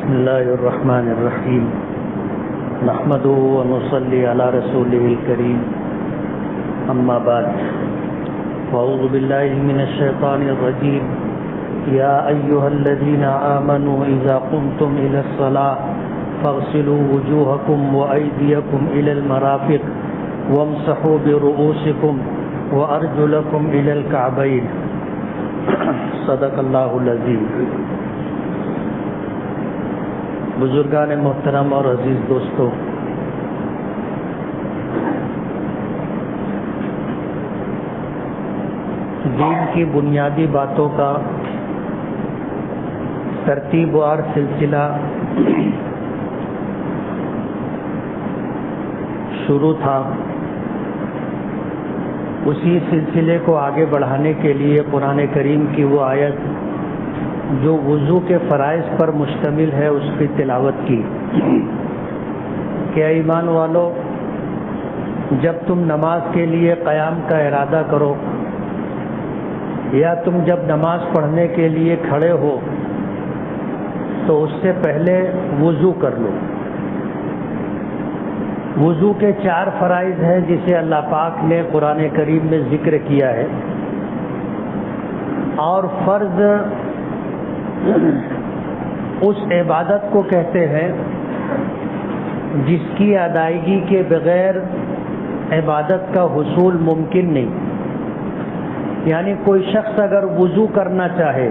بسم الله الرحمن الرحيم نحمده ونصلي على رسوله الكريم أما بعد فأعوذ بالله من الشيطان الرجيم يا أيها الذين آمنوا إذا قمتم إلى الصلاة فاغسلوا وجوهكم وأيديكم إلى المرافق وامسحوا برؤوسكم وأرجلكم إلى الكعبين صدق اللہ العظیم۔ بزرگان محترم اور عزیز دوستو، دین کی بنیادی باتوں کا ترتیب وار سلسلہ شروع تھا۔ اسی سلسلے کو آگے بڑھانے کے لیے قرآن کریم کی وہ آیت جو وضو کے فرائض پر مشتمل ہے اس کی تلاوت کی کہ اے ایمان والو، جب تم نماز کے لیے قیام کا ارادہ کرو یا تم جب نماز پڑھنے کے لیے کھڑے ہو تو اس سے پہلے وضو کر لو۔ وضو کے 4 فرائض ہیں جسے اللہ پاک نے قرآن کریم میں ذکر کیا ہے، اور فرض اس عبادت کو کہتے ہیں جس کی ادائیگی کے بغیر عبادت کا حصول ممکن نہیں۔ یعنی کوئی شخص اگر وضو کرنا چاہے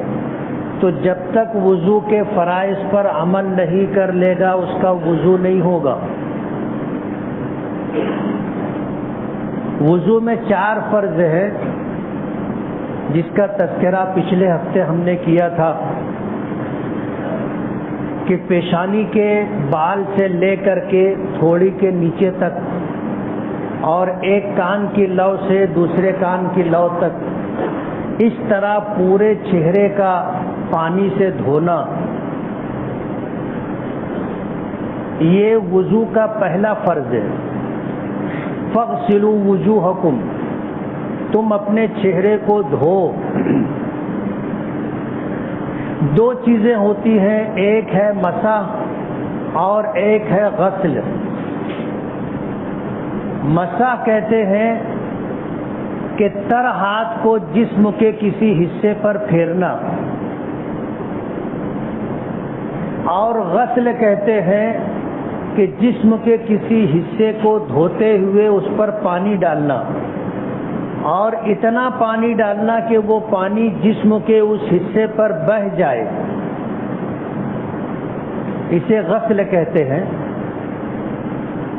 تو جب تک وضو کے فرائض پر عمل نہیں کر لے گا اس کا وضو نہیں ہوگا۔ وضو میں 4 فرض ہیں جس کا تذکرہ پچھلے ہفتے ہم نے کیا تھا کہ پیشانی کے بال سے لے کر کے تھوڑی کے نیچے تک اور ایک کان کی لو سے دوسرے کان کی لو تک اس طرح پورے چہرے کا پانی سے دھونا، یہ وضو کا پہلا فرض ہے۔ فاغسلوا وجوہکم، تم اپنے چہرے کو دھو۔ 2 چیزیں ہوتی ہیں، ایک ہے مسح اور ایک ہے غسل۔ مسح کہتے ہیں کہ تر ہاتھ کو جسم کے کسی حصے پر پھیرنا، اور غسل کہتے ہیں کہ جسم کے کسی حصے کو دھوتے ہوئے اس پر پانی ڈالنا، اور اتنا پانی ڈالنا کہ وہ پانی جسم کے اس حصے پر بہہ جائے، اسے غسل کہتے ہیں۔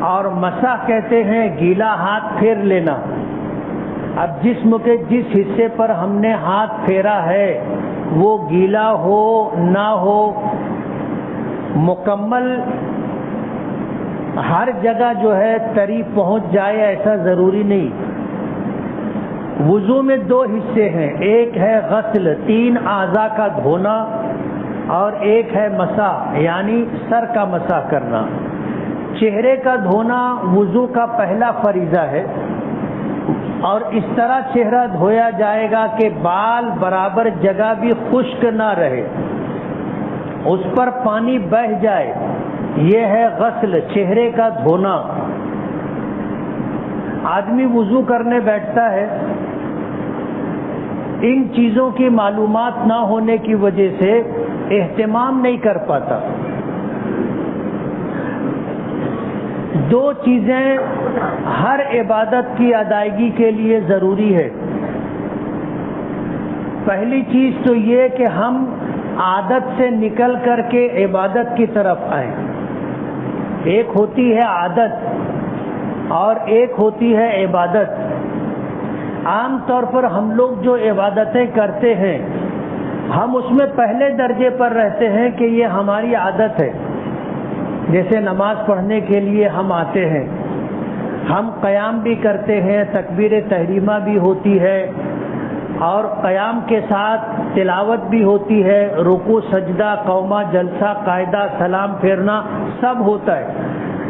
اور مسح کہتے ہیں گیلا ہاتھ پھیر لینا۔ اب جسم کے جس حصے پر ہم نے ہاتھ پھیرا ہے وہ گیلا ہو نہ ہو، مکمل ہر جگہ جو ہے تری پہنچ جائے ایسا ضروری نہیں۔ وضو میں 2 حصے ہیں، ایک ہے غسل 3 اعضاء کا دھونا، اور ایک ہے مسح یعنی سر کا مسح کرنا۔ چہرے کا دھونا وضو کا پہلا فریضہ ہے، اور اس طرح چہرہ دھویا جائے گا کہ بال برابر جگہ بھی خشک نہ رہے، اس پر پانی بہہ جائے، یہ ہے غسل، چہرے کا دھونا۔ آدمی وضو کرنے بیٹھتا ہے، ان چیزوں کی معلومات نہ ہونے کی وجہ سے اہتمام نہیں کر پاتا۔ 2 چیزیں ہر عبادت کی ادائیگی کے لیے ضروری ہے۔ پہلی چیز تو یہ کہ ہم عادت سے نکل کر کے عبادت کی طرف آئیں۔ ایک ہوتی ہے عادت اور ایک ہوتی ہے عبادت۔ عام طور پر ہم لوگ جو عبادتیں کرتے ہیں ہم اس میں پہلے درجے پر رہتے ہیں کہ یہ ہماری عادت ہے۔ جیسے نماز پڑھنے کے لیے ہم آتے ہیں، ہم قیام بھی کرتے ہیں، تکبیر تحریمہ بھی ہوتی ہے، اور قیام کے ساتھ تلاوت بھی ہوتی ہے، رکوع سجدہ قومہ جلسہ قاعدہ سلام پھیرنا سب ہوتا ہے،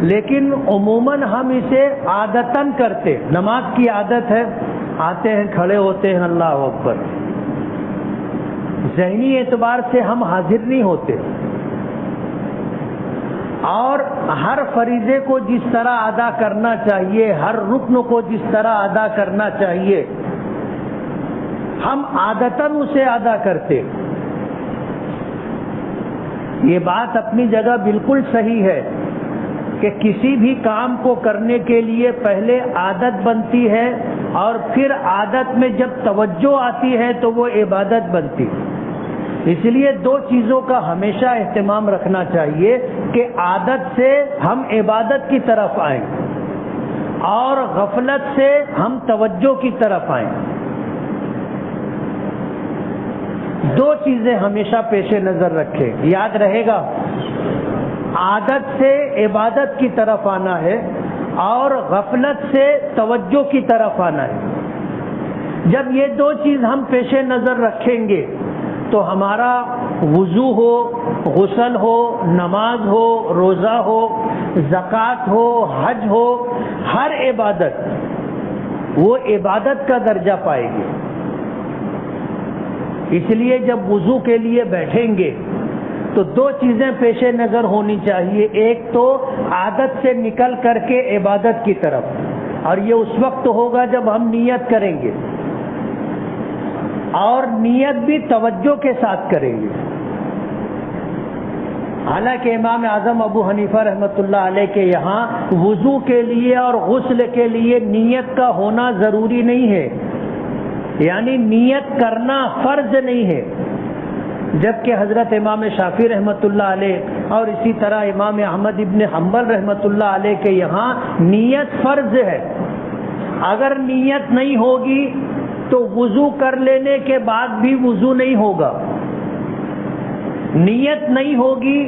لیکن عموماً ہم اسے عادتاً کرتے۔ نماز کی عادت ہے، آتے ہیں کھڑے ہوتے ہیں اللہ اکبر، ذہنی اعتبار سے ہم حاضر نہیں ہوتے، اور ہر فریضے کو جس طرح ادا کرنا چاہیے، ہر رکن کو جس طرح ادا کرنا چاہیے، ہم عادتاً اسے ادا کرتے. یہ بات اپنی جگہ بالکل صحیح ہے کہ کسی بھی کام کو کرنے کے لیے پہلے عادت بنتی ہے اور پھر عادت میں جب توجہ آتی ہے تو وہ عبادت بنتی. اس لیے دو چیزوں کا ہمیشہ اہتمام رکھنا چاہیے کہ عادت سے ہم عبادت کی طرف آئیں اور غفلت سے ہم توجہ کی طرف آئیں. دو چیزیں ہمیشہ پیش نظر رکھیں. یاد رہے گا، عادت سے عبادت کی طرف آنا ہے اور غفلت سے توجہ کی طرف آنا ہے. جب یہ دو چیز ہم پیش نظر رکھیں گے تو ہمارا وضو ہو، غسل ہو، نماز ہو، روزہ ہو، زکوٰۃ ہو، حج ہو، ہر عبادت وہ عبادت کا درجہ پائے گی. اس لیے جب وضو کے لیے بیٹھیں گے تو دو چیزیں پیش نظر ہونی چاہیے. ایک تو عادت سے نکل کر کے عبادت کی طرف، اور یہ اس وقت ہوگا جب ہم نیت کریں گے، اور نیت بھی توجہ کے ساتھ کریں گے. حالانکہ امام اعظم ابو حنیفہ رحمۃ اللہ علیہ کے یہاں وضو کے لیے اور غسل کے لیے نیت کا ہونا ضروری نہیں ہے، یعنی نیت کرنا فرض نہیں ہے. جبکہ حضرت امام شافعی رحمۃ اللہ علیہ اور اسی طرح امام احمد ابن حنبل رحمۃ اللہ علیہ کے یہاں نیت فرض ہے. اگر نیت نہیں ہوگی تو وضو کر لینے کے بعد بھی وضو نہیں ہوگا. نیت نہیں ہوگی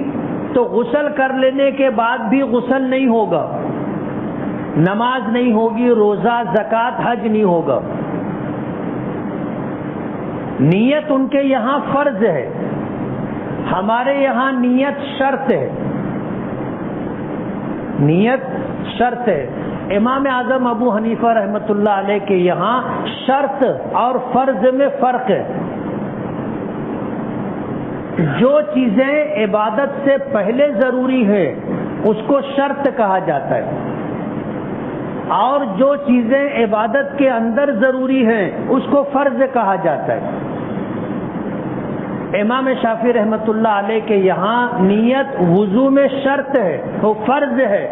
تو غسل کر لینے کے بعد بھی غسل نہیں ہوگا. نماز نہیں ہوگی، روزہ، زکوٰۃ، حج نہیں ہوگا. نیت ان کے یہاں فرض ہے، ہمارے یہاں نیت شرط ہے. نیت شرط ہے. امام اعظم ابو حنیفہ رحمۃ اللہ علیہ کے یہاں شرط اور فرض میں فرق ہے. جو چیزیں عبادت سے پہلے ضروری ہیں اس کو شرط کہا جاتا ہے، اور جو چیزیں عبادت کے اندر ضروری ہیں اس کو فرض کہا جاتا ہے. امام شافعی رحمۃ اللہ علیہ کے یہاں نیت وضو میں شرط ہے، وہ فرض ہے.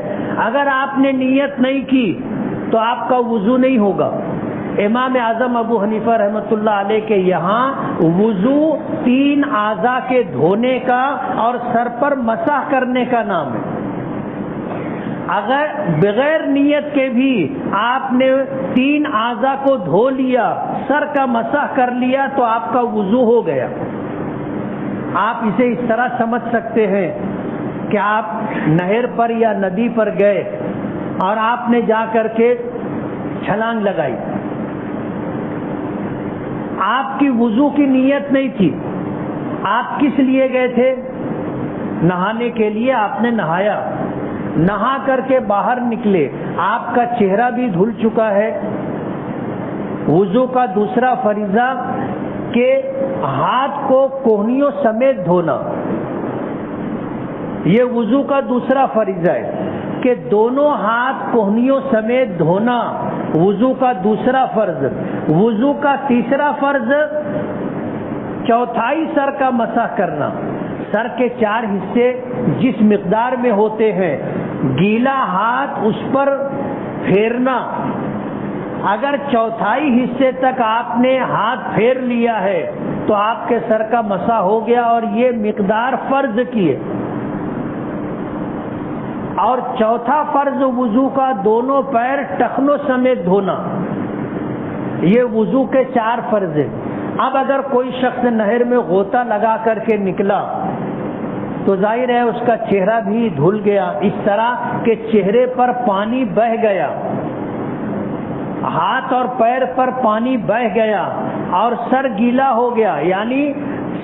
اگر آپ نے نیت نہیں کی تو آپ کا وضو نہیں ہوگا. امام اعظم ابو حنیفہ رحمۃ اللہ علیہ کے یہاں وضو 3 اعضاء کے دھونے کا اور سر پر مسح کرنے کا نام ہے. اگر بغیر نیت کے بھی آپ نے 3 اعضاء کو دھو لیا، سر کا مسح کر لیا تو آپ کا وضو ہو گیا. آپ اسے اس طرح سمجھ سکتے ہیں کہ آپ نہر پر یا ندی پر گئے اور آپ نے جا کر کے چھلانگ لگائی. آپ کی وضو کی نیت نہیں تھی. آپ کس لیے گئے تھے؟ نہانے کے لیے. آپ نے نہایا، نہا کر کے باہر نکلے، آپ کا چہرہ بھی دھل چکا ہے. وضو کا دوسرا فریضہ کہ ہاتھ کو کوہنیوں سمیت دھونا، یہ وضو کا دوسرا فریضہ ہے کہ دونوں ہاتھ کوہنیوں سمیت دھونا، وضو کا دوسرا فرض. وضو کا تیسرا فرض چوتھائی سر کا مسح کرنا. سر کے 4 حصے جس مقدار میں ہوتے ہیں، گیلا ہاتھ اس پر پھیرنا. اگر چوتھائی حصے تک آپ نے ہاتھ پھیر لیا ہے تو آپ کے سر کا مسح ہو گیا، اور یہ مقدار فرض کی ہے. اور چوتھا فرض وضو کا دونوں پیر ٹخنوں سمیت دھونا. یہ وضو کے 4 فرض ہیں. اب اگر کوئی شخص نہر میں غوطہ لگا کر کے نکلا تو ظاہر ہے اس کا چہرہ بھی دھل گیا، اس طرح کہ چہرے پر پانی بہہ گیا، ہاتھ اور پیر پر پانی بہہ گیا اور سر گیلا ہو گیا. یعنی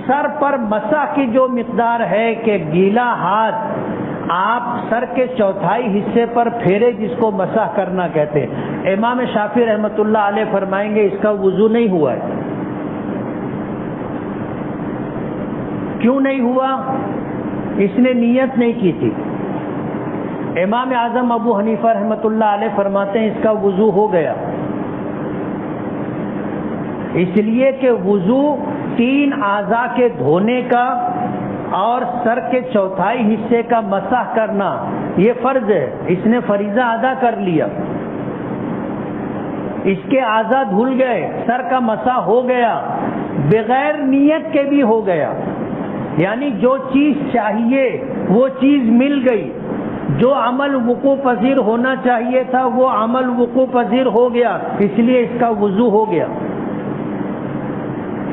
سر پر مسح کی جو مقدار ہے کہ گیلا ہاتھ آپ سر کے چوتھائی حصے پر پھیرے، جس کو مسح کرنا کہتے ہیں. امام شافعی رحمۃ اللہ علیہ فرمائیں گے اس کا وضو نہیں ہوا ہے. کیوں نہیں ہوا؟ اس نے نیت نہیں کی تھی. امام اعظم ابو حنیفہ رحمۃ اللہ علیہ فرماتے ہیں اس کا وضو ہو گیا، اس لیے کہ وضو 3 اعضاء کے دھونے کا اور سر کے چوتھائی حصے کا مسح کرنا یہ فرض ہے، اس نے فریضہ ادا کر لیا، اس کے اعضاء دھل گئے، سر کا مسح ہو گیا، بغیر نیت کے بھی ہو گیا، یعنی جو چیز چاہیے وہ چیز مل گئی، جو عمل وقوع پذیر ہونا چاہیے تھا وہ عمل وقوع پذیر ہو گیا، اس لیے اس کا وضو ہو گیا۔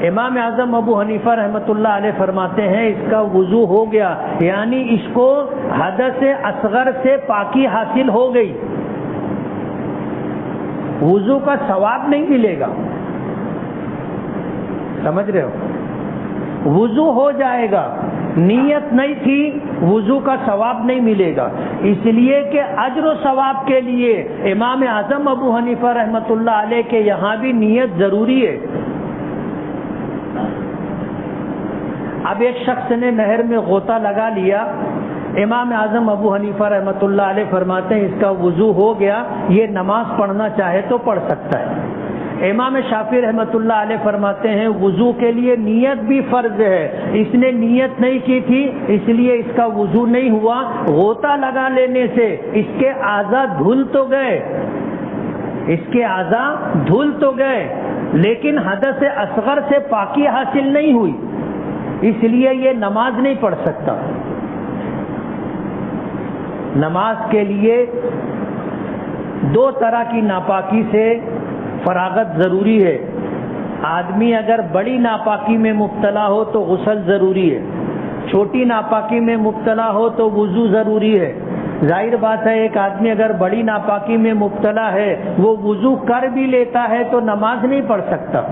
امام اعظم ابو حنیفہ رحمۃ اللہ علیہ فرماتے ہیں اس کا وضو ہو گیا، یعنی اس کو حدث اصغر سے پاکی حاصل ہو گئی، وضو کا ثواب نہیں ملے گا، سمجھ رہے ہو؟ وضو ہو جائے گا، نیت نہیں تھی، وضو کا ثواب نہیں ملے گا، اس لیے کہ اجر و ثواب کے لیے امام اعظم ابو حنیفہ رحمۃ اللہ علیہ کے یہاں بھی نیت ضروری ہے۔ اب ایک شخص نے نہر میں غوطہ لگا لیا، امام اعظم ابو حنیفہ رحمۃ اللہ علیہ فرماتے ہیں اس کا وضو ہو گیا، یہ نماز پڑھنا چاہے تو پڑھ سکتا ہے۔ امام شافعی رحمۃ اللہ علیہ فرماتے ہیں وضو کے لیے نیت بھی فرض ہے، اس نے نیت نہیں کی تھی اس لیے اس کا وضو نہیں ہوا، غوطہ لگا لینے سے اس کے اعضاء دھل تو گئے، اس کے اعضاء دھل تو گئے لیکن حدث اصغر سے پاکی حاصل نہیں ہوئی، اس لیے یہ نماز نہیں پڑھ سکتا۔ نماز کے لیے 2 طرح کی ناپاکی سے فراغت ضروری ہے، آدمی اگر بڑی ناپاکی میں مبتلا ہو تو غسل ضروری ہے، چھوٹی ناپاکی میں مبتلا ہو تو وضو ضروری ہے۔ ظاہر بات ہے ایک آدمی اگر بڑی ناپاکی میں مبتلا ہے وہ وضو کر بھی لیتا ہے تو نماز نہیں پڑھ سکتا،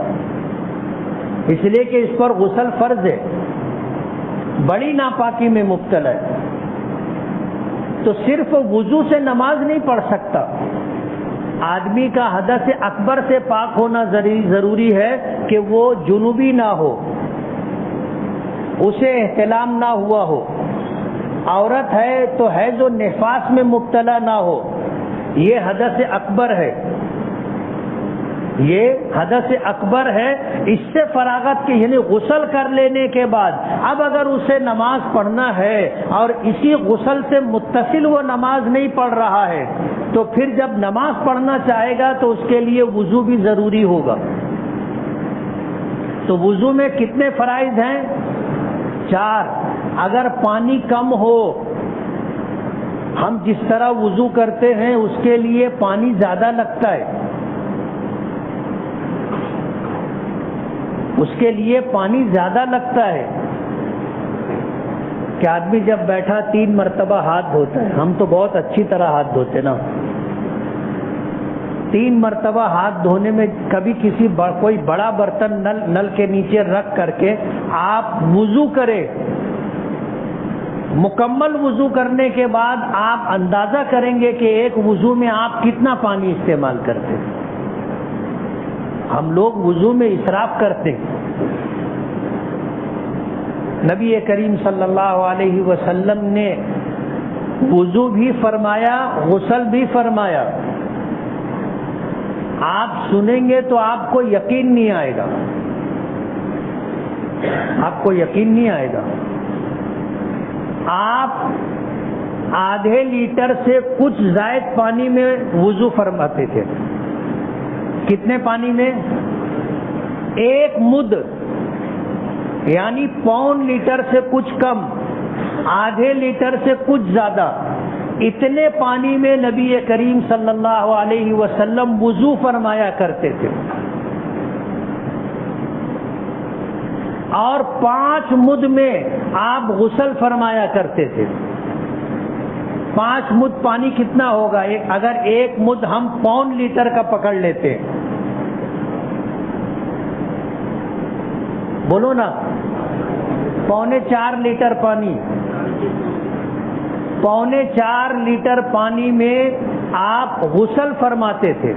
اس لیے کہ اس پر غسل فرض ہے، بڑی ناپاکی میں مبتلا ہے تو صرف وضو سے نماز نہیں پڑھ سکتا، آدمی کا حدث اکبر سے پاک ہونا ضروری ہے کہ وہ جنوبی نہ ہو، اسے احتلام نہ ہوا ہو، عورت ہے تو حیض و نفاس میں مبتلا نہ ہو، یہ حدث اکبر ہے، یہ حدث اکبر ہے، اس سے فراغت کے یعنی غسل کر لینے کے بعد اب اگر اسے نماز پڑھنا ہے اور اسی غسل سے متصل وہ نماز نہیں پڑھ رہا ہے تو پھر جب نماز پڑھنا چاہے گا تو اس کے لیے وضو بھی ضروری ہوگا۔ تو وضو میں کتنے فرائض ہیں؟ 4۔ اگر پانی کم ہو، ہم جس طرح وضو کرتے ہیں اس کے لیے پانی زیادہ لگتا ہے، اس کے لیے پانی زیادہ لگتا ہے کہ آدمی جب بیٹھا 3 مرتبہ ہاتھ دھوتا ہے، ہم تو بہت اچھی طرح ہاتھ دھوتے نا، 3 مرتبہ ہاتھ دھونے میں کبھی کوئی بڑا برتن نل کے نیچے رکھ کر کے آپ وضو کریں، مکمل وضو کرنے کے بعد آپ اندازہ کریں گے کہ ایک وضو میں آپ کتنا پانی استعمال کرتے ہیں۔ ہم لوگ وضو میں اسراف کرتے ہیں۔ نبی کریم صلی اللہ علیہ وسلم نے وضو بھی فرمایا، غسل بھی فرمایا، آپ سنیں گے تو آپ کو یقین نہیں آئے گا، آپ کو یقین نہیں آئے گا۔ آپ آدھے لیٹر سے کچھ زائد پانی میں وضو فرماتے تھے، کتنے پانی میں؟ 1 مد یعنی پون لیٹر سے کچھ کم، آدھے لیٹر سے کچھ زیادہ، اتنے پانی میں نبی کریم صلی اللہ علیہ وسلم وضو فرمایا کرتے تھے، اور 5 مد میں آپ غسل فرمایا کرتے تھے۔ 5 مد پانی کتنا ہوگا؟ اگر 1 مد ہم پون لیٹر کا پکڑ لیتے، بولو نا، 3.25 لیٹر پانی، 3.25 لیٹر پانی میں آپ غسل فرماتے تھے۔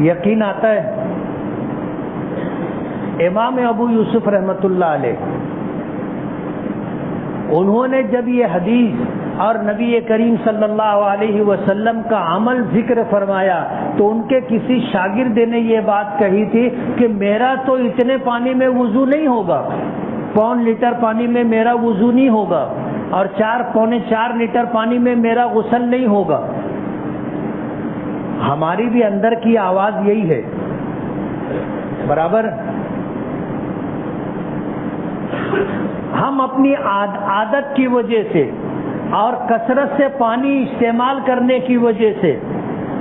یقین آتا ہے؟ امام ابو یوسف رحمۃ اللہ علیہ انہوں نے جب یہ حدیث اور نبی کریم صلی اللہ علیہ وسلم کا عمل ذکر فرمایا تو ان کے کسی شاگرد نے یہ بات کہی تھی کہ میرا تو اتنے پانی میں وضو نہیں ہوگا، 1.25 لیٹر پانی میں میرا وضو نہیں ہوگا، اور 4.25 لیٹر پانی میں میرا غسل نہیں ہوگا۔ ہماری بھی اندر کی آواز یہی ہے، برابر۔ ہم اپنی عادت کی وجہ سے اور کثرت سے پانی استعمال کرنے کی وجہ سے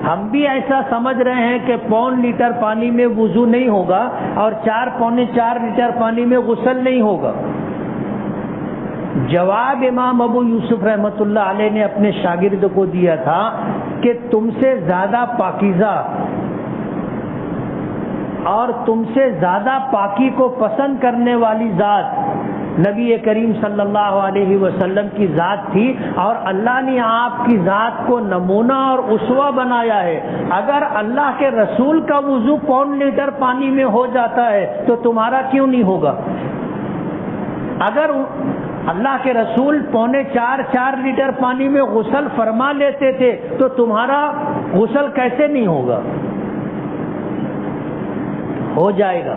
ہم بھی ایسا سمجھ رہے ہیں کہ 1.25 لیٹر پانی میں وضو نہیں ہوگا اور 4.25 لیٹر پانی میں غسل نہیں ہوگا۔ جواب امام ابو یوسف رحمۃ اللہ علیہ نے اپنے شاگرد کو دیا تھا کہ تم سے زیادہ پاکیزہ اور تم سے زیادہ پاکی کو پسند کرنے والی ذات نبی کریم صلی اللہ علیہ وسلم کی ذات تھی، اور اللہ نے آپ کی ذات کو نمونہ اور اسوہ بنایا ہے۔ اگر اللہ کے رسول کا وضو 1.25 لیٹر پانی میں ہو جاتا ہے تو تمہارا کیوں نہیں ہوگا؟ اگر اللہ کے رسول 4.25 لیٹر پانی میں غسل فرما لیتے تھے تو تمہارا غسل کیسے نہیں ہوگا؟ ہو جائے گا،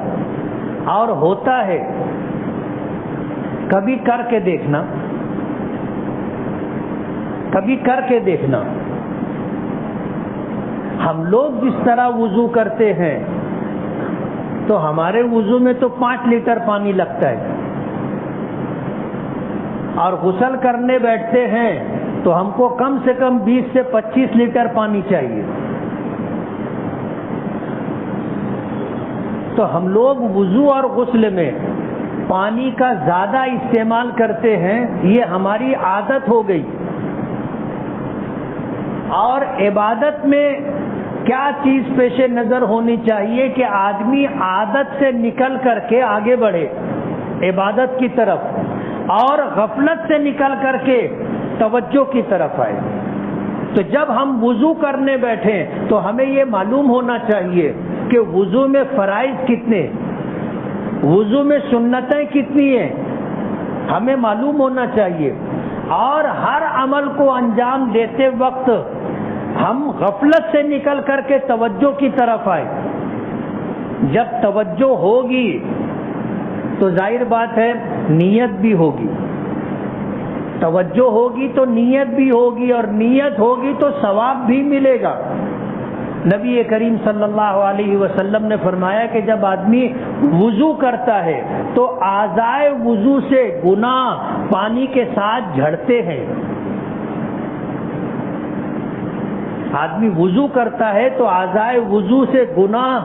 اور ہوتا ہے۔ کبھی کر کے دیکھنا، کبھی کر کے دیکھنا۔ ہم لوگ جس طرح وضو کرتے ہیں تو ہمارے وضو میں تو 5 لیٹر پانی لگتا ہے، اور غسل کرنے بیٹھتے ہیں تو ہم کو کم سے کم 20 سے 25 لیٹر پانی چاہیے۔ تو ہم لوگ وضو اور غسل میں پانی کا زیادہ استعمال کرتے ہیں، یہ ہماری عادت ہو گئی۔ اور عبادت میں کیا چیز پیش نظر ہونی چاہیے کہ آدمی عادت سے نکل کر کے آگے بڑھے عبادت کی طرف، اور غفلت سے نکل کر کے توجہ کی طرف آئے۔ تو جب ہم وضو کرنے بیٹھیں تو ہمیں یہ معلوم ہونا چاہیے کہ وضو میں فرائض کتنے، وضو میں سنتیں کتنی ہیں، ہمیں معلوم ہونا چاہیے۔ اور ہر عمل کو انجام دیتے وقت ہم غفلت سے نکل کر کے توجہ کی طرف آئے۔ جب توجہ ہوگی تو ظاہر بات ہے نیت بھی ہوگی، توجہ ہوگی تو نیت بھی ہوگی، اور نیت ہوگی تو ثواب بھی ملے گا۔ نبی کریم صلی اللہ علیہ وسلم نے فرمایا کہ جب آدمی وضو کرتا ہے تو اعضائے وضو سے گناہ پانی کے ساتھ جھڑتے ہیں۔ آدمی وضو کرتا ہے تو اعضائے وضو سے گناہ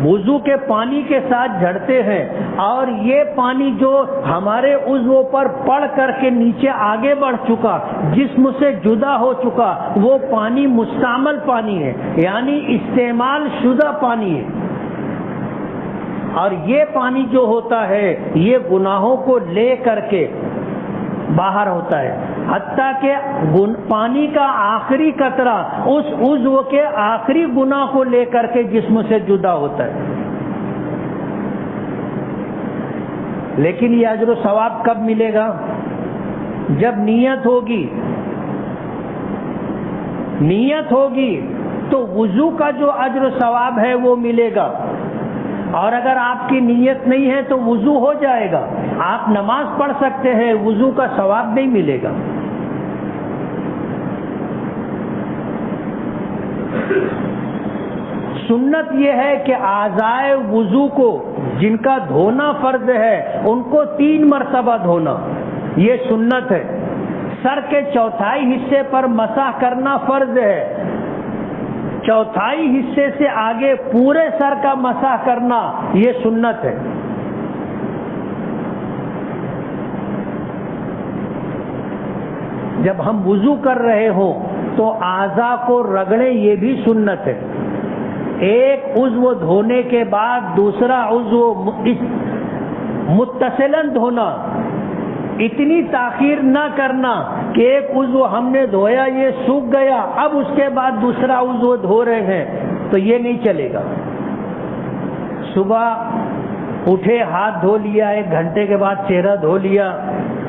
وضو کے پانی کے ساتھ جھڑتے ہیں، اور یہ پانی جو ہمارے عضو پر پڑ کر کے نیچے آگے بڑھ چکا، جسم سے جدا ہو چکا، وہ پانی مستعمل پانی ہے، یعنی استعمال شدہ پانی ہے۔ اور یہ پانی جو ہوتا ہے یہ گناہوں کو لے کر کے باہر ہوتا ہے، حتیٰ کہ پانی کا آخری قطرہ اس عضو کے آخری گناہ کو لے کر کے جسم سے جدا ہوتا ہے۔ لیکن یہ اجر و ثواب کب ملے گا؟ جب نیت ہوگی۔ نیت ہوگی تو وضو کا جو اجر و ثواب ہے وہ ملے گا، اور اگر آپ کی نیت نہیں ہے تو وضو ہو جائے گا، آپ نماز پڑھ سکتے ہیں، وضو کا ثواب نہیں ملے گا۔ سنت یہ ہے کہ اعضائے وضو کو جن کا دھونا فرض ہے ان کو 3 مرتبہ دھونا، یہ سنت ہے۔ سر کے چوتھائی حصے پر مسح کرنا فرض ہے، چوتھائی حصے سے آگے پورے سر کا مسح کرنا یہ سنت ہے۔ جب ہم وضو کر رہے ہوں تو اعضاء کو رگڑیں، یہ بھی سنت ہے۔ ایک عضو دھونے کے بعد دوسرا عضو متصلاً دھونا، اتنی تاخیر نہ کرنا کہ ایک عضو ہم نے دھویا یہ سوکھ گیا اب اس کے بعد دوسرا عضو دھو رہے ہیں، تو یہ نہیں چلے گا۔ صبح اٹھے ہاتھ دھو لیا، 1 گھنٹے کے بعد چہرہ دھو لیا،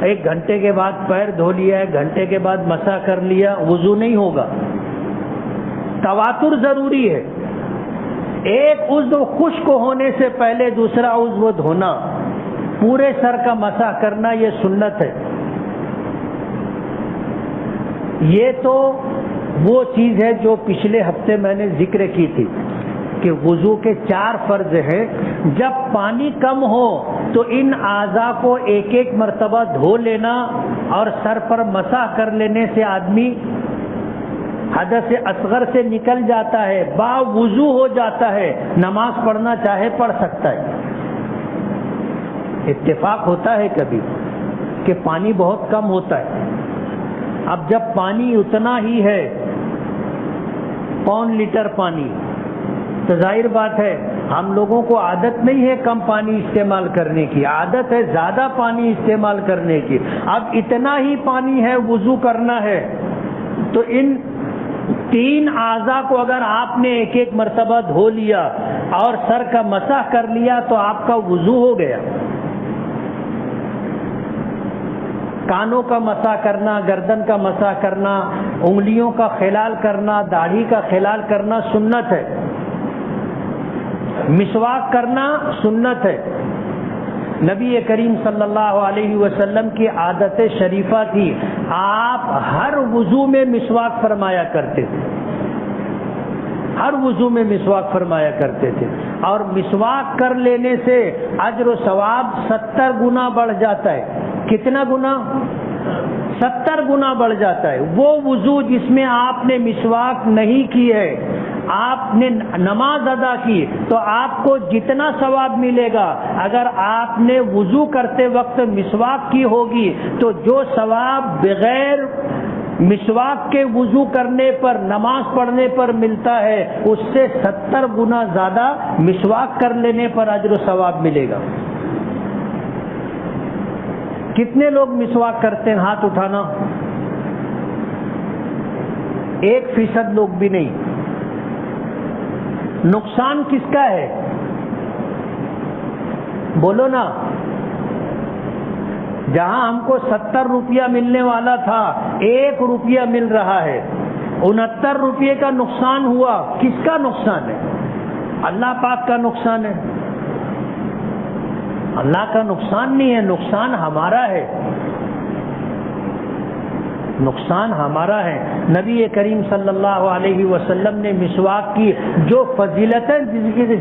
1 گھنٹے کے بعد پیر دھو لیا، 1 گھنٹے کے بعد مسح کر لیا، وضو نہیں ہوگا۔ تواتر ضروری ہے۔ ایک عضو خشک ہونے سے پہلے دوسرا عضو دھونا، پورے سر کا مسح کرنا، یہ سنت ہے۔ یہ تو وہ چیز ہے جو پچھلے ہفتے میں نے ذکر کی تھی کہ وضو کے 4 فرض ہیں۔ جب پانی کم ہو تو ان اعضاء کو ایک ایک مرتبہ دھو لینا اور سر پر مسح کر لینے سے آدمی حدث اصغر سے نکل جاتا ہے، با وضو ہو جاتا ہے، نماز پڑھنا چاہے پڑھ سکتا ہے۔ اتفاق ہوتا ہے کبھی کہ پانی بہت کم ہوتا ہے۔ اب جب پانی اتنا ہی ہے، 1 لیٹر پانی، تو ظاہر بات ہے ہم لوگوں کو عادت نہیں ہے کم پانی استعمال کرنے کی، عادت ہے زیادہ پانی استعمال کرنے کی۔ اب اتنا ہی پانی ہے، وضو کرنا ہے، تو ان 3 اعضاء کو اگر آپ نے ایک ایک مرتبہ دھو لیا اور سر کا مسح کر لیا تو آپ کا وضو ہو گیا۔ کانوں کا مسح کرنا، گردن کا مسح کرنا، انگلیوں کا خلال کرنا، داڑھی کا خلال کرنا سنت ہے۔ مسواک کرنا سنت ہے۔ نبی کریم صلی اللہ علیہ وسلم کی عادت شریفہ تھی، آپ ہر وضو میں مسواک فرمایا کرتے تھے، ہر وضو میں مسواک فرمایا کرتے تھے، اور مسواک کر لینے سے اجر و ثواب 70 گنا بڑھ جاتا ہے۔ کتنا گنا؟ 70 گنا بڑھ جاتا ہے۔ وہ وضو جس میں آپ نے مسواک نہیں کی ہے، آپ نے نماز ادا کی، تو آپ کو جتنا ثواب ملے گا، اگر آپ نے وضو کرتے وقت مسواک کی ہوگی تو جو ثواب بغیر مسواک کے وضو کرنے پر، نماز پڑھنے پر ملتا ہے، اس سے 70 گنا زیادہ مسواک کر لینے پر اجر و ثواب ملے گا۔ کتنے لوگ مسواک کرتے ہیں؟ ہاتھ اٹھانا۔ 1% لوگ بھی نہیں۔ نقصان کس کا ہے؟ بولو نا۔ جہاں ہم کو 70 روپیہ ملنے والا تھا، 1 روپیہ مل رہا ہے، 69 روپیے کا نقصان ہوا۔ کس کا نقصان ہے؟ اللہ پاک کا نقصان ہے۔ اللہ کا نقصان نہیں ہے، نقصان ہمارا ہے، نقصان ہمارا ہے۔ نبی کریم صلی اللہ علیہ وسلم نے مسواک کی جو فضیلتیں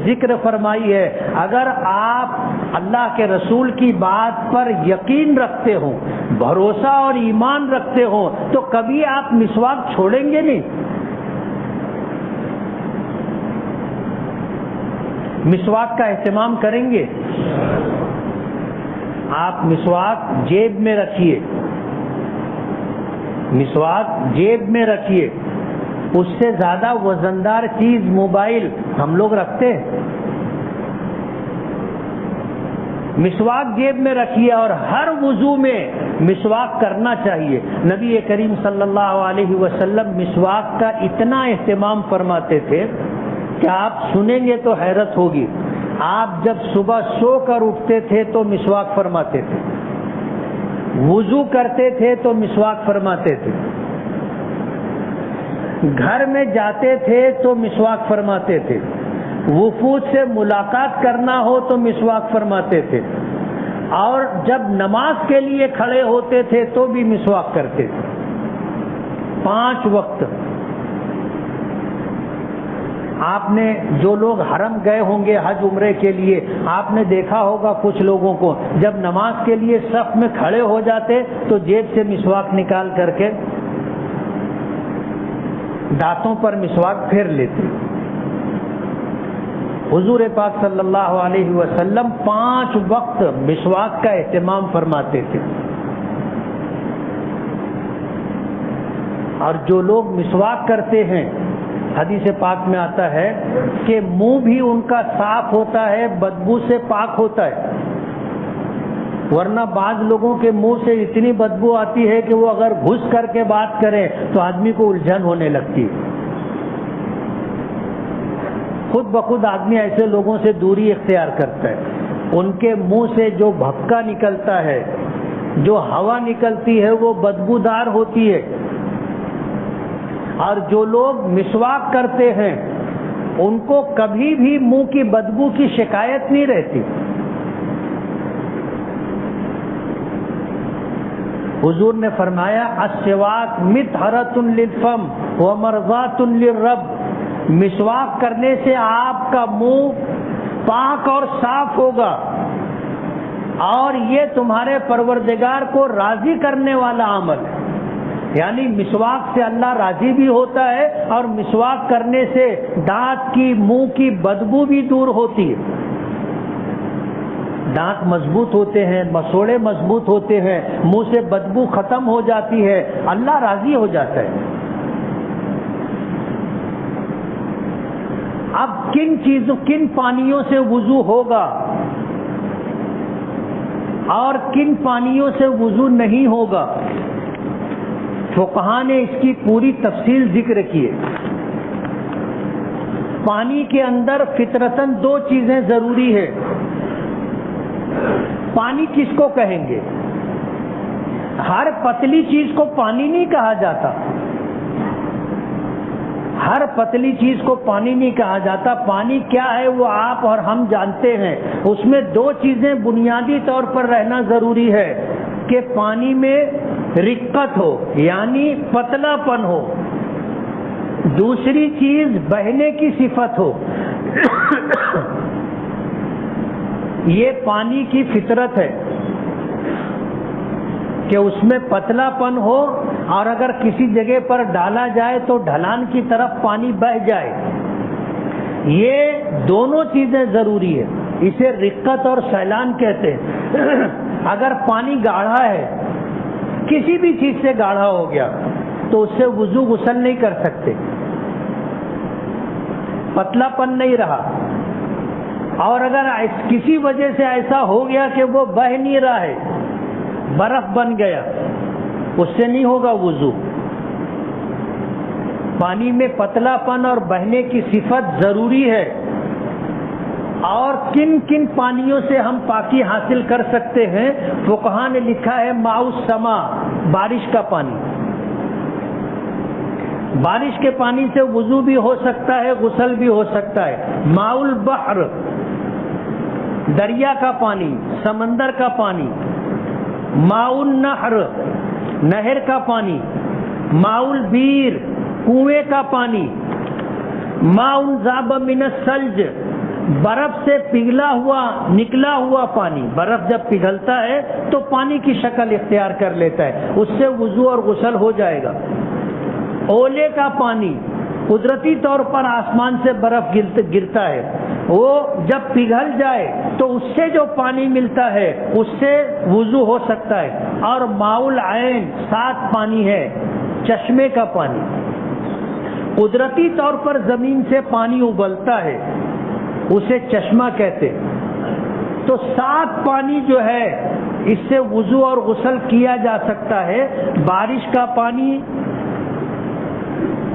ذکر فرمائی ہے، اگر آپ اللہ کے رسول کی بات پر یقین رکھتے ہوں، بھروسہ اور ایمان رکھتے ہوں، تو کبھی آپ مسواک چھوڑیں گے نہیں۔ مسواک کا اہتمام کریں گے۔ آپ مسواک جیب میں رکھیے، مسواک جیب میں رکھیے۔ اس سے زیادہ وزندار چیز موبائل ہم لوگ رکھتے ہیں۔ مسواک جیب میں رکھیے اور ہر وضو میں مسواک کرنا چاہیے۔ نبی کریم صلی اللہ علیہ وسلم مسواک کا اتنا اہتمام فرماتے تھے کہ آپ سنیں گے تو حیرت ہوگی۔ آپ جب صبح سو کر اٹھتے تھے تو مسواک فرماتے تھے، وضو کرتے تھے تو مسواک فرماتے تھے، گھر میں جاتے تھے تو مسواک فرماتے تھے، وفود سے ملاقات کرنا ہو تو مسواک فرماتے تھے، اور جب نماز کے لیے کھڑے ہوتے تھے تو بھی مسواک کرتے تھے۔ 5 وقت۔ آپ نے جو لوگ حرم گئے ہوں گے حج عمرے کے لیے، آپ نے دیکھا ہوگا کچھ لوگوں کو جب نماز کے لیے صف میں کھڑے ہو جاتے تو جیب سے مسواک نکال کر کے دانتوں پر مسواک پھیر لیتے۔ حضور پاک صلی اللہ علیہ وسلم 5 وقت مسواک کا اہتمام فرماتے تھے۔ اور جو لوگ مسواک کرتے ہیں، حدیث پاک میں آتا ہے کہ منہ بھی ان کا صاف ہوتا ہے، بدبو سے پاک ہوتا ہے، ورنہ بعض لوگوں کے منہ سے اتنی بدبو آتی ہے کہ وہ اگر گھس کر کے بات کریں تو آدمی کو الجھن ہونے لگتی ہے۔ خود بخود آدمی ایسے لوگوں سے دوری اختیار کرتا ہے۔ ان کے منہ سے جو بھپکا نکلتا ہے، جو ہوا نکلتی ہے وہ بدبودار ہوتی ہے، اور جو لوگ مسواک کرتے ہیں ان کو کبھی بھی منہ کی بدبو کی شکایت نہیں رہتی۔ حضور نے فرمایا السواک مطہرۃ للفم ومرضاۃ للرب، مسواک کرنے سے آپ کا منہ پاک اور صاف ہوگا اور یہ تمہارے پروردگار کو راضی کرنے والا عمل ہے۔ یعنی مسواک سے اللہ راضی بھی ہوتا ہے اور مسواک کرنے سے دانت کی، منہ کی بدبو بھی دور ہوتی ہے۔ دانت مضبوط ہوتے ہیں، مسوڑے مضبوط ہوتے ہیں، منہ سے بدبو ختم ہو جاتی ہے، اللہ راضی ہو جاتا ہے۔ اب کن پانیوں سے وضو ہوگا اور کن پانیوں سے وضو نہیں ہوگا، فقہاء نے اس کی پوری تفصیل ذکر کی ہے۔ پانی کے اندر فطرتاً دو چیزیں ضروری ہے۔ پانی کس کو کہیں گے؟ ہر پتلی چیز کو پانی نہیں کہا جاتا، ہر پتلی چیز کو پانی نہیں کہا جاتا۔ پانی کیا ہے وہ آپ اور ہم جانتے ہیں۔ اس میں دو چیزیں بنیادی طور پر رہنا ضروری ہے کہ پانی میں رقت ہو یعنی پتلا پن ہو، دوسری چیز بہنے کی صفت ہو۔ یہ پانی کی فطرت ہے کہ اس میں پتلا پن ہو اور اگر کسی جگہ پر ڈالا جائے تو ڈھلان کی طرف پانی بہہ جائے۔ یہ دونوں چیزیں ضروری ہے، اسے رقت اور سیلان کہتے ہیں۔ اگر پانی گاڑھا ہے، کسی بھی چیز سے گاڑھا ہو گیا تو اس سے وضو غسل نہیں کر سکتے، پتلا پن نہیں رہا۔ اور اگر کسی وجہ سے ایسا ہو گیا کہ وہ بہہ نہیں رہا ہے، برف بن گیا، اس سے نہیں ہوگا وضو۔ پانی میں پتلا پن اور بہنے کی صفت ضروری ہے۔ اور کن کن پانیوں سے ہم پاکی حاصل کر سکتے ہیں؟ فقہاء نے لکھا ہے ماء السما، بارش کا پانی۔ بارش کے پانی سے وضو بھی ہو سکتا ہے، غسل بھی ہو سکتا ہے۔ ماء البحر، دریا کا پانی، سمندر کا پانی۔ ماء النہر، نہر کا پانی۔ ماء البیر، کنویں کا پانی۔ ماء ذاب من الثلج، برف سے پگھلا ہوا نکلا ہوا پانی۔ برف جب پگھلتا ہے تو پانی کی شکل اختیار کر لیتا ہے، اس سے وضو اور غسل ہو جائے گا۔ اولے کا پانی، قدرتی طور پر آسمان سے برف گرتا ہے، وہ جب پگھل جائے تو اس سے جو پانی ملتا ہے اس سے وضو ہو سکتا ہے۔ اور ماء العین، سات پانی ہے، چشمے کا پانی۔ قدرتی طور پر زمین سے پانی ابلتا ہے، اسے چشمہ کہتے۔ تو سات پانی جو ہے اس سے وضو اور غسل کیا جا سکتا ہے۔ بارش کا پانی،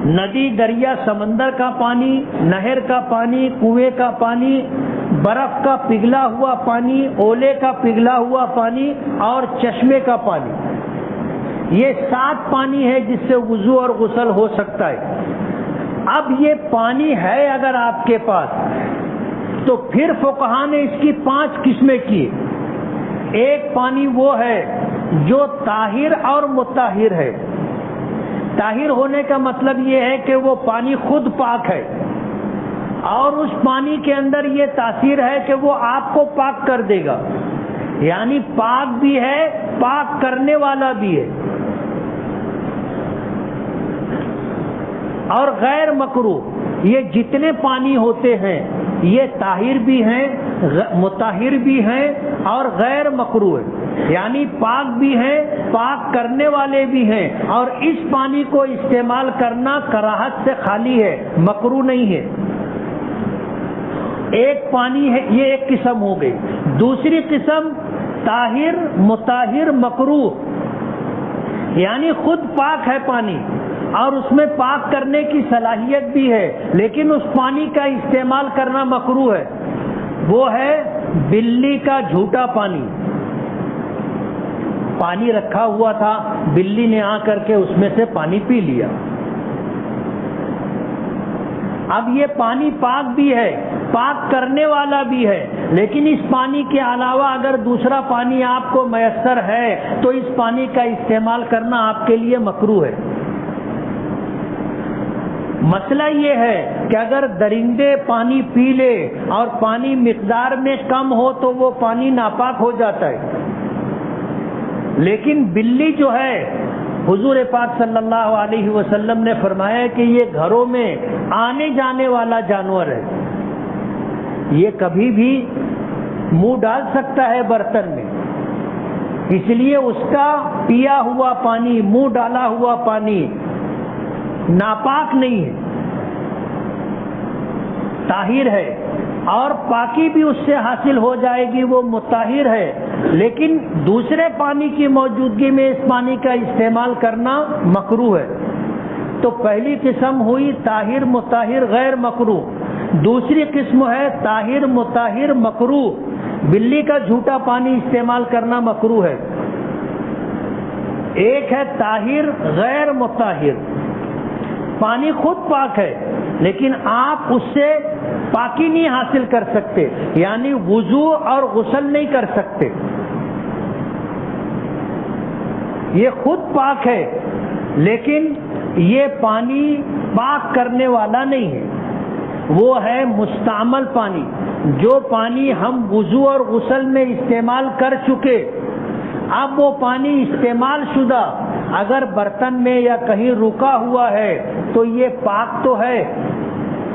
ندی دریا سمندر کا پانی، نہر کا پانی، کنویں کا پانی، برف کا پگھلا ہوا پانی، اولے کا پگھلا ہوا پانی اور چشمے کا پانی۔ یہ سات پانی ہے جس سے وضو اور غسل ہو سکتا ہے۔ اب یہ پانی ہے اگر آپ کے پاس تو پھر فقہاء نے اس کی 5 قسمیں کی۔ ایک پانی وہ ہے جو طاہر اور مطہر ہے۔ طاہر ہونے کا مطلب یہ ہے کہ وہ پانی خود پاک ہے اور اس پانی کے اندر یہ تاثیر ہے کہ وہ آپ کو پاک کر دے گا، یعنی پاک بھی ہے، پاک کرنے والا بھی ہے۔ اور غیر مکروہ، یہ جتنے پانی ہوتے ہیں یہ طاہر بھی ہیں، مطہر بھی ہیں اور غیر مکروہ ہیں، یعنی پاک بھی ہیں، پاک کرنے والے بھی ہیں، اور اس پانی کو استعمال کرنا کراہت سے خالی ہے، مکروہ نہیں ہے۔ ایک پانی ہے، یہ ایک قسم ہو گئی۔ دوسری قسم طاہر مطہر مکروہ، یعنی خود پاک ہے پانی اور اس میں پاک کرنے کی صلاحیت بھی ہے لیکن اس پانی کا استعمال کرنا مکروہ ہے۔ وہ ہے بلی کا جھوٹا پانی، پانی رکھا ہوا تھا، بلی نے آ کر کے اس میں سے پانی پی لیا. اب یہ پانی پاک بھی ہے، پاک کرنے والا بھی ہے، لیکن اس پانی کے علاوہ اگر دوسرا پانی آپ کو میسر ہے تو اس پانی کا استعمال کرنا آپ کے لیے مکروہ ہے. مسئلہ یہ ہے کہ اگر درندے پانی پی لے اور پانی مقدار میں کم ہو تو وہ پانی ناپاک ہو جاتا ہے، لیکن بلی جو ہے، حضور پاک صلی اللہ علیہ وسلم نے فرمایا کہ یہ گھروں میں آنے جانے والا جانور ہے، یہ کبھی بھی منہ ڈال سکتا ہے برتن میں، اس لیے اس کا پیا ہوا پانی، منہ ڈالا ہوا پانی ناپاک نہیں ہے، طاہر ہے، اور پاکی بھی اس سے حاصل ہو جائے گی، وہ مطہر ہے. لیکن دوسرے پانی کی موجودگی میں اس پانی کا استعمال کرنا مکروہ ہے. تو پہلی قسم ہوئی طاہر مطہر غیر مکروہ، دوسری قسم ہے طاہر مطہر مکروہ. بلی کا جھوٹا پانی استعمال کرنا مکروہ ہے. ایک ہے طاہر غیر مطہر، پانی خود پاک ہے لیکن آپ اس سے پاکی نہیں حاصل کر سکتے، یعنی وضو اور غسل نہیں کر سکتے. یہ خود پاک ہے لیکن یہ پانی پاک کرنے والا نہیں ہے، وہ ہے مستعمل پانی. جو پانی ہم وضو اور غسل میں استعمال کر چکے، اب وہ پانی استعمال شدہ اگر برتن میں یا کہیں رکا ہوا ہے تو یہ پاک تو ہے،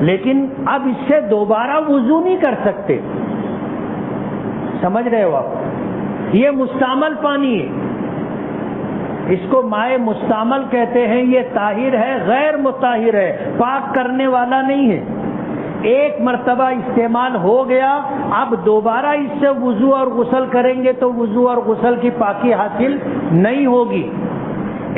لیکن اب اس سے دوبارہ وضو نہیں کر سکتے. سمجھ رہے ہو آپ؟ یہ مستعمل پانی ہے، اس کو مائع مستعمل کہتے ہیں. یہ طاہر ہے غیر مطہر ہے، پاک کرنے والا نہیں ہے. ایک مرتبہ استعمال ہو گیا، اب دوبارہ اس سے وضو اور غسل کریں گے تو وضو اور غسل کی پاکی حاصل نہیں ہوگی.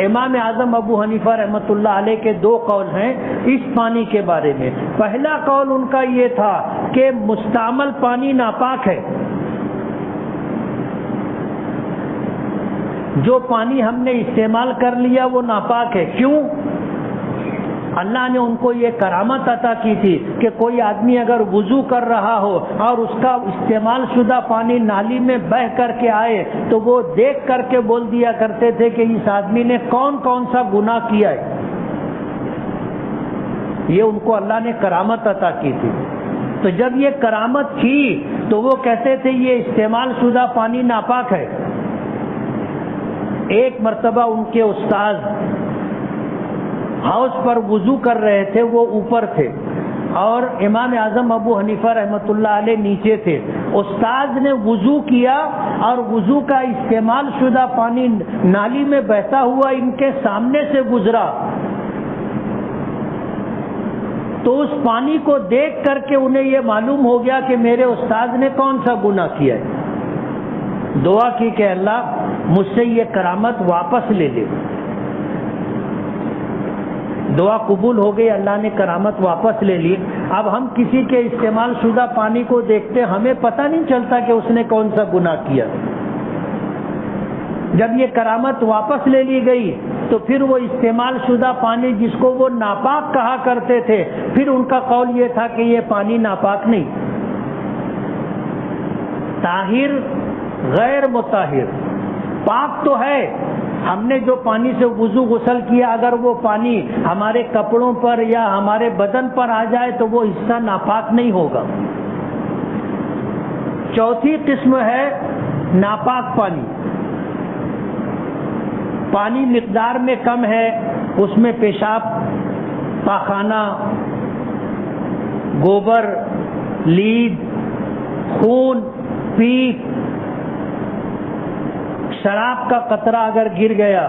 امام اعظم ابو حنیفہ رحمۃ اللہ علیہ کے دو قول ہیں اس پانی کے بارے میں. پہلا قول ان کا یہ تھا کہ مستعمل پانی ناپاک ہے، جو پانی ہم نے استعمال کر لیا وہ ناپاک ہے. کیوں؟ اللہ نے ان کو یہ کرامت عطا کی تھی کہ کوئی آدمی اگر وضو کر رہا ہو اور اس کا استعمال شدہ پانی نالی میں بہہ کر کے آئے تو وہ دیکھ کر کے بول دیا کرتے تھے کہ اس آدمی نے کون کون سا گناہ کیا ہے. یہ ان کو اللہ نے کرامت عطا کی تھی. تو جب یہ کرامت تھی تو وہ کہتے تھے یہ استعمال شدہ پانی ناپاک ہے. ایک مرتبہ ان کے استاد ہاؤس پر وضو کر رہے تھے، وہ اوپر تھے اور امام اعظم ابو حنیفہ رحمۃ اللہ علیہ نیچے تھے. استاد نے وضو کیا اور وضو کا استعمال شدہ پانی نالی میں بہتا ہوا ان کے سامنے سے گزرا تو اس پانی کو دیکھ کر کے انہیں یہ معلوم ہو گیا کہ میرے استاد نے کون سا گناہ کیا ہے. دعا کی کہ اللہ مجھ سے یہ کرامت واپس لے لے. دعا قبول ہو گئی، اللہ نے کرامت واپس لے لی. اب ہم کسی کے استعمال شدہ پانی کو دیکھتے ہمیں پتہ نہیں چلتا کہ اس نے کون سا گناہ کیا. جب یہ کرامت واپس لے لی گئی تو پھر وہ استعمال شدہ پانی جس کو وہ ناپاک کہا کرتے تھے، پھر ان کا قول یہ تھا کہ یہ پانی ناپاک نہیں، طاہر غیر مطہر. پاک تو ہے، ہم نے جو پانی سے وضو غسل کیا اگر وہ پانی ہمارے کپڑوں پر یا ہمارے بدن پر آ جائے تو وہ حصہ ناپاک نہیں ہوگا. چوتھی قسم ہے ناپاک پانی. پانی مقدار میں کم ہے، اس میں پیشاب، پاخانہ، گوبر، لید، خون، پیپ، شراب کا قطرہ اگر گر گیا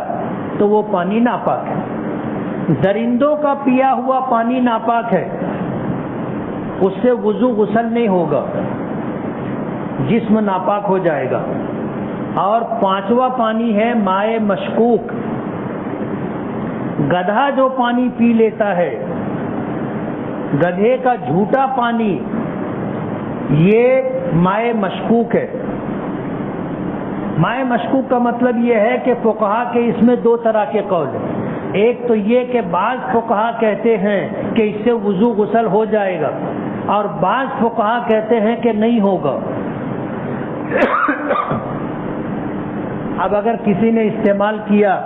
تو وہ پانی ناپاک ہے. درندوں کا پیا ہوا پانی ناپاک ہے، اس سے وضو غسل نہیں ہوگا، جسم ناپاک ہو جائے گا. اور پانچواں پانی ہے مائع مشکوک. گدھا جو پانی پی لیتا ہے، گدھے کا جھوٹا پانی، یہ مائع مشکوک ہے۔ مائع مشکوک کا مطلب یہ ہے کہ فقہا کے اس میں دو طرح کے قول ہیں۔ ایک تو یہ کہ بعض فقہا کہتے ہیں کہ اس سے وضو غسل ہو جائے گا، اور بعض فقہا کہتے ہیں کہ نہیں ہوگا۔ اب اگر کسی نے استعمال کیا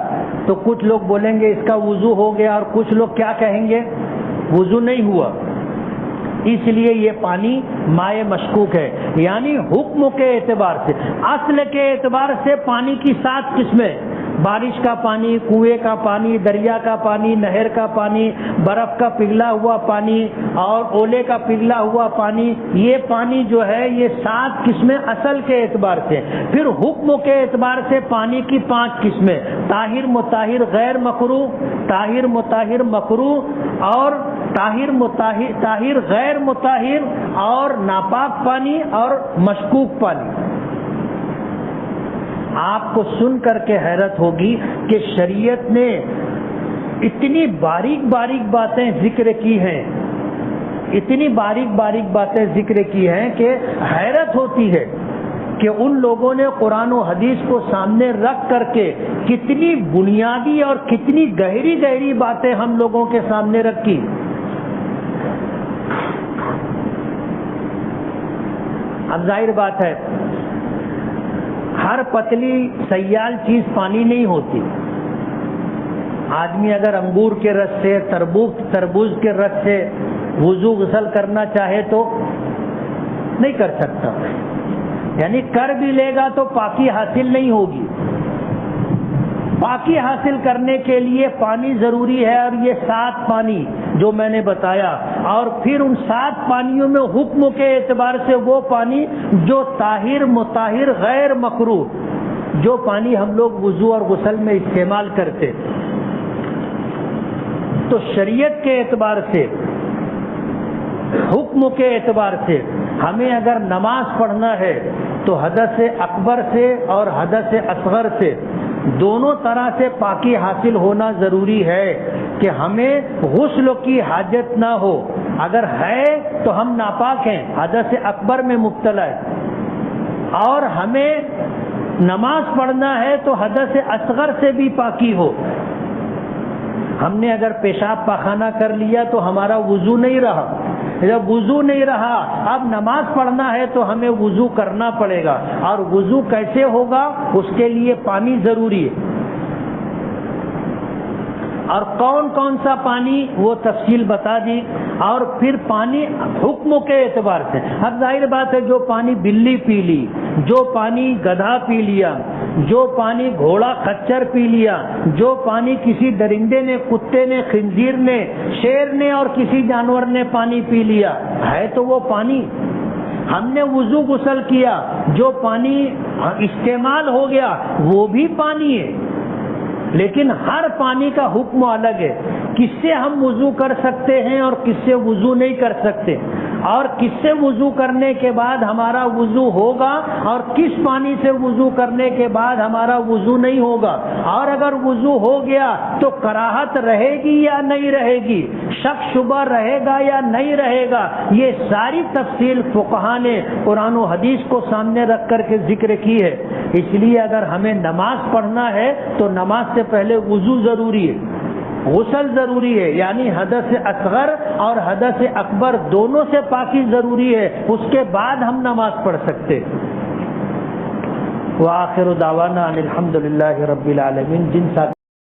تو کچھ لوگ بولیں گے اس کا وضو ہو گیا، اور کچھ لوگ کیا کہیں گے، وضو نہیں ہوا۔ اس لیے یہ پانی مائع مشکوک ہے، یعنی حکم کے اعتبار سے، اصل کے اعتبار سے پانی کی 7 قسمیں: بارش کا پانی، کنویں کا پانی، دریا کا پانی، نہر کا پانی، برف کا پگھلا ہوا پانی اور اولے کا پگھلا ہوا پانی، یہ پانی جو ہے یہ 7 قسمیں اصل کے اعتبار سے۔ پھر حکم کے اعتبار سے پانی کی 5 قسمیں: طاہر، مطہر، غیر مکروہ، طاہر، مطہر، مکروہ، اور طاہر، طاہر غیر مطہر، اور ناپاک پانی اور مشکوک پانی۔ آپ کو سن کر کے حیرت ہوگی کہ شریعت نے اتنی باریک باریک باتیں ذکر کی ہیں، اتنی باریک باریک باتیں ذکر کی ہیں کہ حیرت ہوتی ہے کہ ان لوگوں نے قرآن و حدیث کو سامنے رکھ کر کے کتنی بنیادی اور کتنی گہری گہری باتیں ہم لوگوں کے سامنے رکھی۔ اب ظاہر بات ہے ہر پتلی سیال چیز پانی نہیں ہوتی۔ آدمی اگر انگور کے رس سے، تربوز کے رس سے وضو غسل کرنا چاہے تو نہیں کر سکتا، یعنی کر بھی لے گا تو پاکی حاصل نہیں ہوگی۔ پاکی حاصل کرنے کے لیے پانی ضروری ہے، اور یہ 7 پانی جو میں نے بتایا، اور پھر ان 7 پانیوں میں حکم کے اعتبار سے وہ پانی جو طاہر، مطہر، غیر مکروہ، جو پانی ہم لوگ وضو اور غسل میں استعمال کرتے، تو شریعت کے اعتبار سے، حکم کے اعتبار سے ہمیں اگر نماز پڑھنا ہے تو حدث اکبر سے اور حدث اصغر سے دونوں طرح سے پاکی حاصل ہونا ضروری ہے کہ ہمیں غسل کی حاجت نہ ہو۔ اگر ہے تو ہم ناپاک ہیں، حدث اکبر میں مبتلا ہے، اور ہمیں نماز پڑھنا ہے تو حدث اصغر سے بھی پاکی ہو۔ ہم نے اگر پیشاب پاخانہ کر لیا تو ہمارا وضو نہیں رہا، جب وضو نہیں رہا اب نماز پڑھنا ہے تو ہمیں وضو کرنا پڑے گا، اور وضو کیسے ہوگا اس کے لیے پانی ضروری ہے۔ اور کون کون سا پانی وہ تفصیل بتا دی، اور پھر پانی حکم کے اعتبار سے۔ اب ظاہر بات ہے جو پانی بلی پی لی، جو پانی گدھا پی لیا، جو پانی گھوڑا خچر پی لیا، جو پانی کسی درندے نے، کتے نے، خنزیر نے، شیر نے اور کسی جانور نے پانی پی لیا ہے تو وہ پانی۔ ہم نے وضو غسل کیا، جو پانی استعمال ہو گیا وہ بھی پانی ہے، لیکن ہر پانی کا حکم الگ ہے۔ کس سے ہم وضو کر سکتے ہیں اور کس سے وضو نہیں کر سکتے، اور کس سے وضو کرنے کے بعد ہمارا وضو ہوگا اور کس پانی سے وضو کرنے کے بعد ہمارا وضو نہیں ہوگا، اور اگر وضو ہو گیا تو کراہت رہے گی یا نہیں رہے گی، شک شبہ رہے گا یا نہیں رہے گا، یہ ساری تفصیل فقہا نے قرآن و حدیث کو سامنے رکھ کر کے ذکر کی ہے۔ اس لیے اگر ہمیں نماز پڑھنا ہے تو نماز سے پہلے وضو ضروری ہے، غسل ضروری ہے، یعنی حدث اصغر اور حدث اکبر دونوں سے پاکی ضروری ہے، اس کے بعد ہم نماز پڑھ سکتے۔ وآخر دعوانا ان الحمد للہ رب العالمین۔ جن